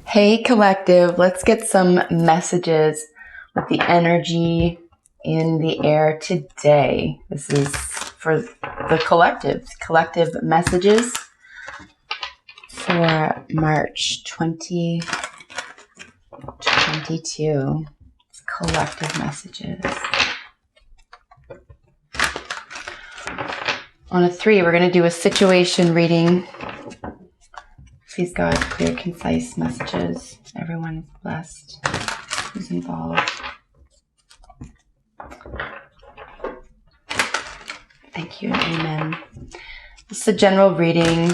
Hey collective, let's get some messages with the energy in the air today. This is for the collective messages for March 2022. Collective messages. On a 3, we're going to do a situation reading. Please God, clear, concise messages. Everyone is blessed who's involved. Thank you and amen. This is a general reading.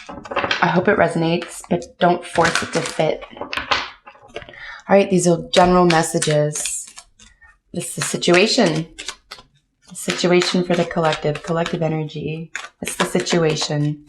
I hope it resonates, but don't force it to fit. All right, these are general messages. This is the situation. The situation for the collective energy. It's the situation.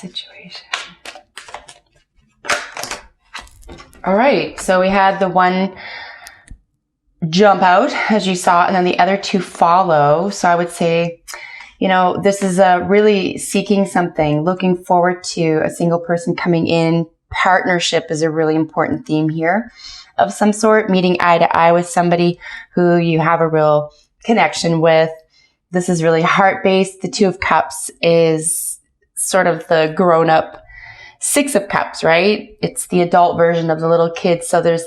Situation. All right, so we had the one jump out, as you saw, and then the other 2 follow. So I would say, this is really seeking something, looking forward to a single person coming in. Partnership is a really important theme here of some sort, meeting eye to eye with somebody who you have a real connection with. This is really heart-based. The 2 of Cups is sort of the grown-up 6 of Cups, right? It's the adult version of the little kid. So there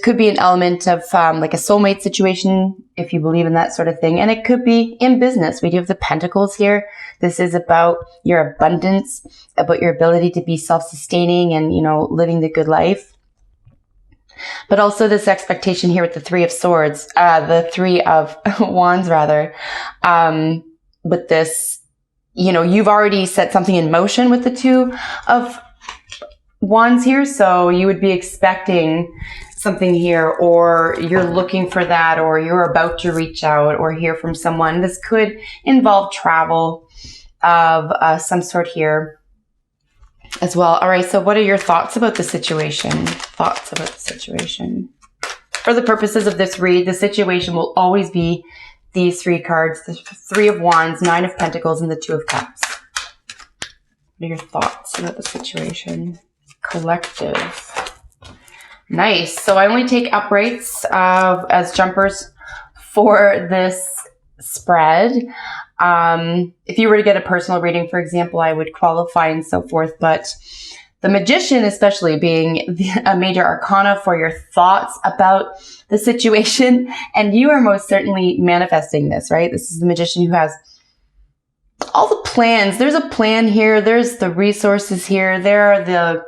could be an element of like a soulmate situation, if you believe in that sort of thing. And it could be in business. We do have the Pentacles here. This is about your abundance, about your ability to be self-sustaining and, living the good life. But also this expectation here with the 3 of Swords, the 3 of Wands rather, with this, you've already set something in motion with the 2 of Wands here. So you would be expecting something here, or you're looking for that, or you're about to reach out or hear from someone. This could involve travel of some sort here as well. All right. So what are your thoughts about the situation? Thoughts about the situation. For the purposes of this read, the situation will always be these 3 cards, the 3 of Wands, 9 of Pentacles, and the 2 of Cups. What are your thoughts about the situation? Collective. Nice. So I only take uprights as jumpers for this spread. If you were to get a personal reading, for example, I would qualify and so forth. But the Magician, especially being a major arcana for your thoughts about the situation, and you are most certainly manifesting this, right? This is the Magician who has all the plans. There's a plan here. There's the resources here. There are the,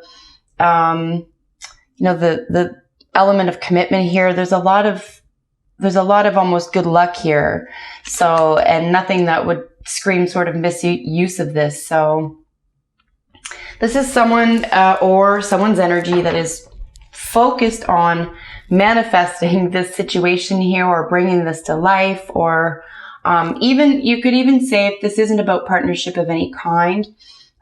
the element of commitment here. There's a lot of almost good luck here. So, and nothing that would scream sort of misuse of this. So this is someone or someone's energy that is focused on manifesting this situation here, or bringing this to life, or you could even say, if this isn't about partnership of any kind,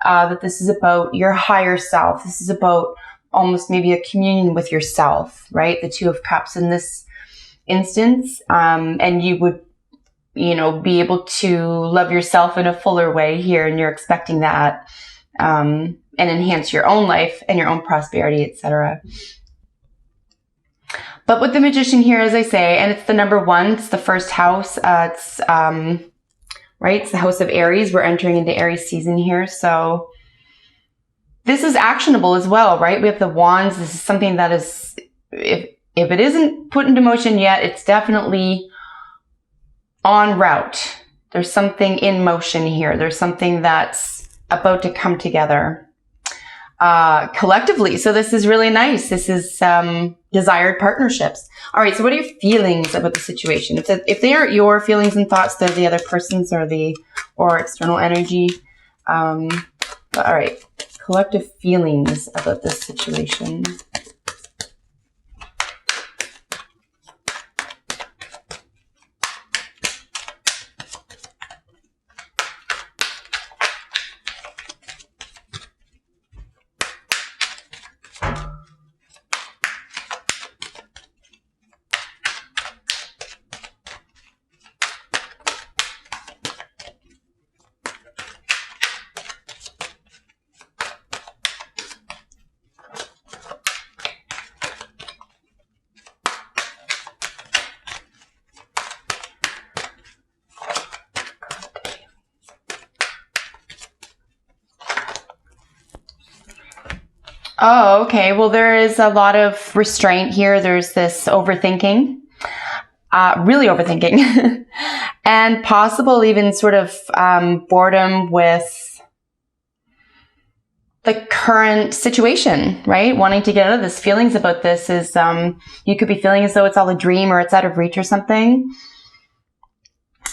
that this is about your higher self. This is about almost maybe a communion with yourself, right? The 2 of Cups in this instance, and you would, be able to love yourself in a fuller way here, and you're expecting that, and enhance your own life and your own prosperity, etc. But with the Magician here, as I say, and it's the number 1, it's the first house, it's the house of Aries. We're entering into Aries season here. So this is actionable as well, right? We have the Wands. This is something that is, if it isn't put into motion yet, it's definitely en route. There's something in motion here. There's something that's about to come together collectively. So this is really nice. This is desired partnerships. All right. So what are your feelings about the situation? If they aren't your feelings and thoughts, they're the other person's or external energy. All right. Collective feelings about this situation. Oh, okay. Well, there is a lot of restraint here. There's this overthinking, really overthinking, and possible even sort of boredom with the current situation, right? Wanting to get out of this. Feelings about this is, you could be feeling as though it's all a dream or it's out of reach or something.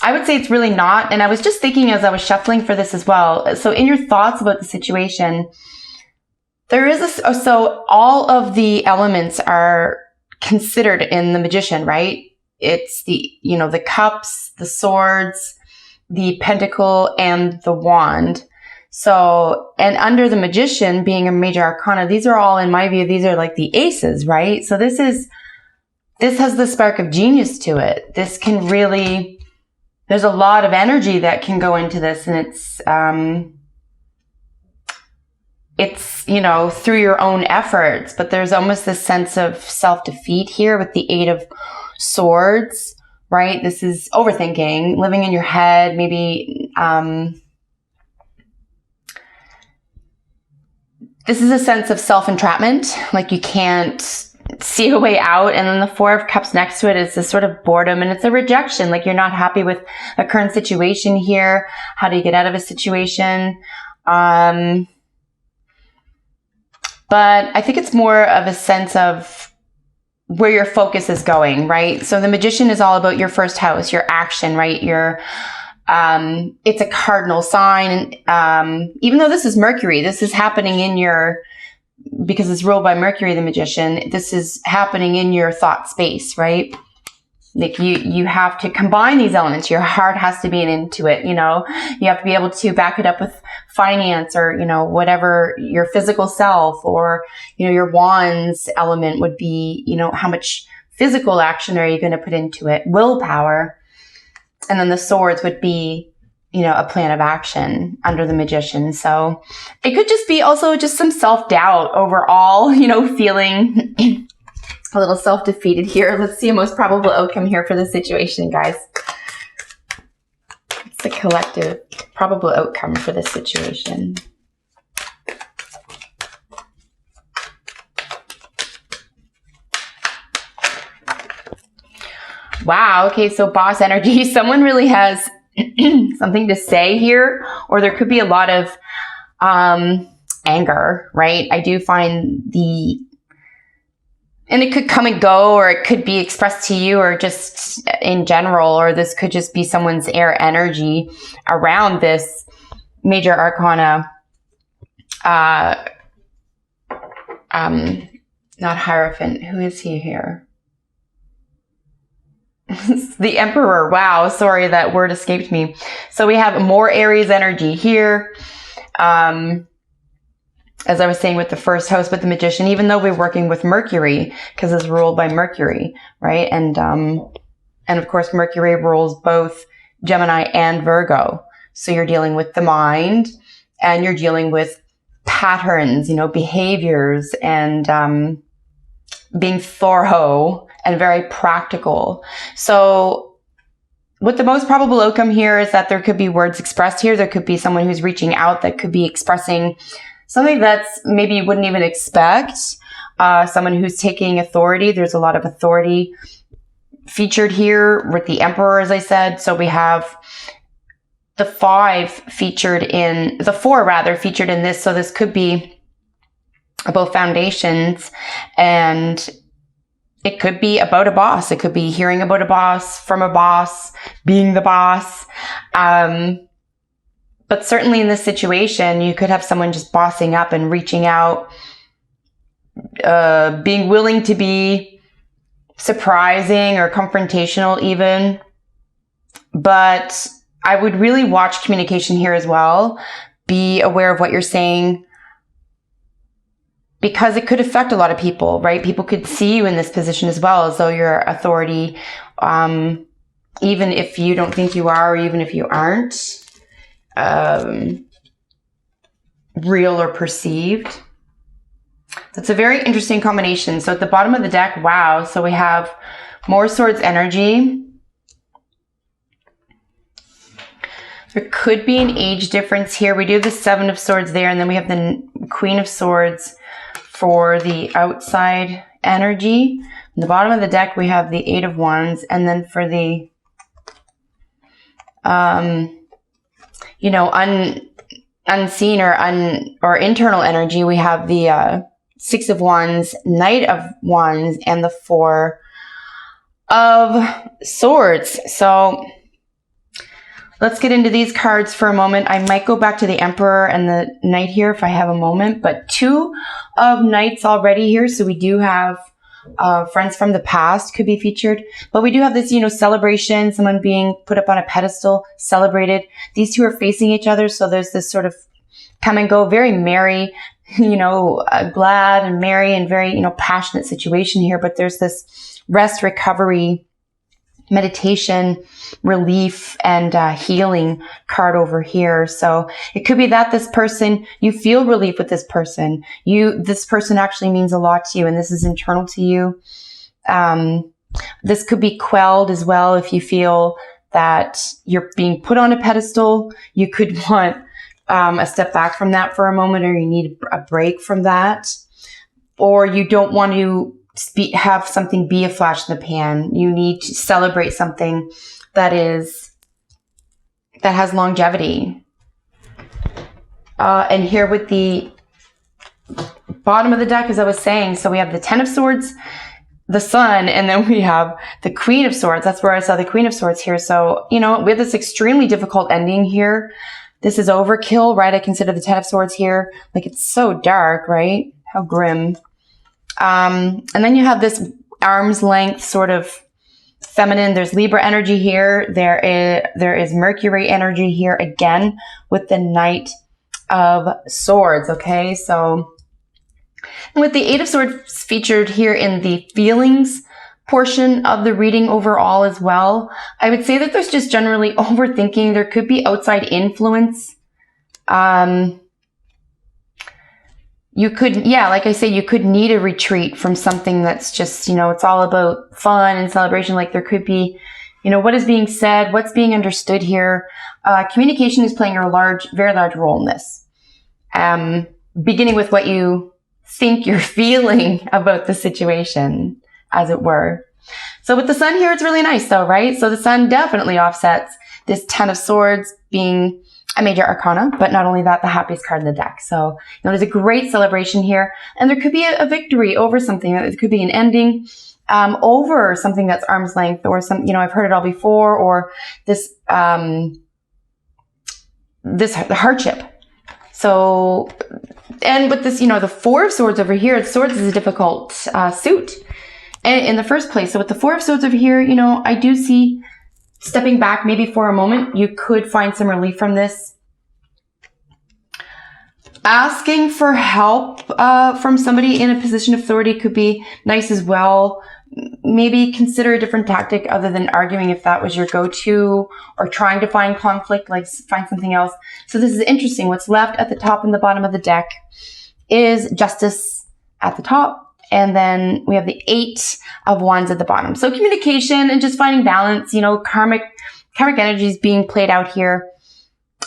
I would say it's really not. And I was just thinking as I was shuffling for this as well. So in your thoughts about the situation, there is so all of the elements are considered in the Magician, right? It's the, the cups, the swords, the pentacle, and the wand. So, and under the Magician being a major arcana, these are all, in my view, these are like the aces, right? So this has the spark of genius to it. This can really, there's a lot of energy that can go into this, and it's, through your own efforts, but there's almost this sense of self-defeat here with the Eight of Swords, right? This is overthinking, living in your head, maybe, this is a sense of self-entrapment, like you can't see a way out. And then the Four of Cups next to it is this sort of boredom, and it's a rejection, like you're not happy with the current situation here. How do you get out of a situation? But I think it's more of a sense of where your focus is going, right? So the Magician is all about your first house, your action, right? It's a cardinal sign. Even though this is Mercury, this is happening in because it's ruled by Mercury, the Magician, this is happening in your thought space, right? Like you have to combine these elements. Your heart has to be into it, you have to be able to back it up with finance or, whatever your physical self, or, your wands element would be, how much physical action are you going to put into it? Willpower. And then the swords would be, a plan of action under the Magician. So it could just be also just some self-doubt overall, feeling a little self-defeated here. Let's see a most probable outcome here for the situation, guys. It's the collective probable outcome for this situation. Wow. Okay. So boss energy, someone really has something to say here, or there could be a lot of anger, right? I do find and it could come and go, or it could be expressed to you, or just in general, or this could just be someone's air energy around this major arcana, not Hierophant. Who is he here? The Emperor. Wow. Sorry, that word escaped me. So we have more Aries energy here. As I was saying with the first house, but the Magician, even though we're working with Mercury, because it's ruled by Mercury, right? And of course, Mercury rules both Gemini and Virgo. So you're dealing with the mind, and you're dealing with patterns, behaviors, and being thorough and very practical. So what the most probable outcome here is that there could be words expressed here. There could be someone who's reaching out that could be expressing something that's maybe you wouldn't even expect. Someone who's taking authority. There's a lot of authority featured here with the Emperor, as I said. So we have the four featured in this. So this could be about foundations, and it could be about a boss. It could be hearing about a boss, from a boss, being the boss. But certainly in this situation, you could have someone just bossing up and reaching out, being willing to be surprising or confrontational even. But I would really watch communication here as well. Be aware of what you're saying, because it could affect a lot of people, right? People could see you in this position as well, as though you're authority, even if you don't think you are, or even if you aren't real or perceived. That's a very interesting combination. So at the bottom of the deck, wow. So we have more swords energy. There could be an age difference here. We do have the Seven of Swords there, and then we have the Queen of Swords for the outside energy. In the bottom of the deck, we have the Eight of Wands. And then for the, you know, unseen or internal energy, we have the Six of Wands, Knight of Wands, and the Four of Swords. So let's get into these cards for a moment. I might go back to the Emperor and the Knight here if I have a moment, but two of Knights already here. So we do have friends from the past could be featured, but we do have this, you know, celebration, someone being put up on a pedestal, celebrated. These two are facing each other. So there's this sort of come and go, very merry, you know, glad and merry and very, you know, passionate situation here. But there's this rest, recovery, meditation, relief, and healing card over here. So it could be that this person, you feel relief with this person. This person actually means a lot to you, and this is internal to you. This could be quelled as well if you feel that you're being put on a pedestal. You could want a step back from that for a moment, or you need a break from that, or you don't want to have something be a flash in the pan. You need to celebrate something that has longevity. And here with the bottom of the deck, as I was saying, so we have the Ten of Swords, the Sun, and then we have the Queen of Swords. That's where I saw the Queen of Swords here. So, you know, we have this extremely difficult ending here. This is overkill, right? I consider the Ten of Swords here, like, it's so dark, right? How grim. And then you have this arm's length sort of feminine. There's Libra energy here. There is Mercury energy here again with the Knight of Swords. Okay, so with the Eight of Swords featured here in the feelings portion of the reading overall as well, I would say that there's just generally overthinking. There could be outside influence. You could, yeah, like I say, you could need a retreat from something that's just, you know, it's all about fun and celebration. Like there could be, you know, what is being said, what's being understood here. Communication is playing a very large role in this. Beginning with what you think you're feeling about the situation, as it were. So with the Sun here, it's really nice though, right? So the Sun definitely offsets this Ten of Swords being a major arcana, but not only that, the happiest card in the deck. So, you know, there's a great celebration here, and there could be a victory over something. It could be an ending over something that's arm's length, or some, you know, I've heard it all before, or this this hardship. So, and with this, you know, the Four of Swords over here, Swords is a difficult suit in the first place. So with the Four of Swords over here, you know, I do see stepping back maybe for a moment. You could find some relief from this. Asking for help from somebody in a position of authority could be nice as well. Maybe consider a different tactic other than arguing if that was your go-to, or trying to find conflict, like find something else. So this is interesting. What's left at the top and the bottom of the deck is Justice at the top. And then we have the Eight of Wands at the bottom. So communication and just finding balance, you know, karmic energy is being played out here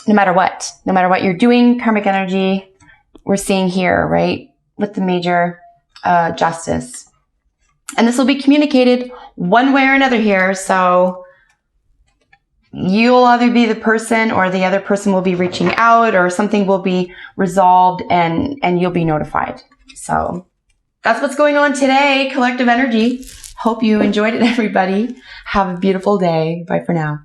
no matter what you're doing. Karmic energy we're seeing here, right? With the major Justice. And this will be communicated one way or another here. So you'll either be the person, or the other person will be reaching out, or something will be resolved and you'll be notified. So that's what's going on today, collective energy. Hope you enjoyed it, everybody. Have a beautiful day. Bye for now.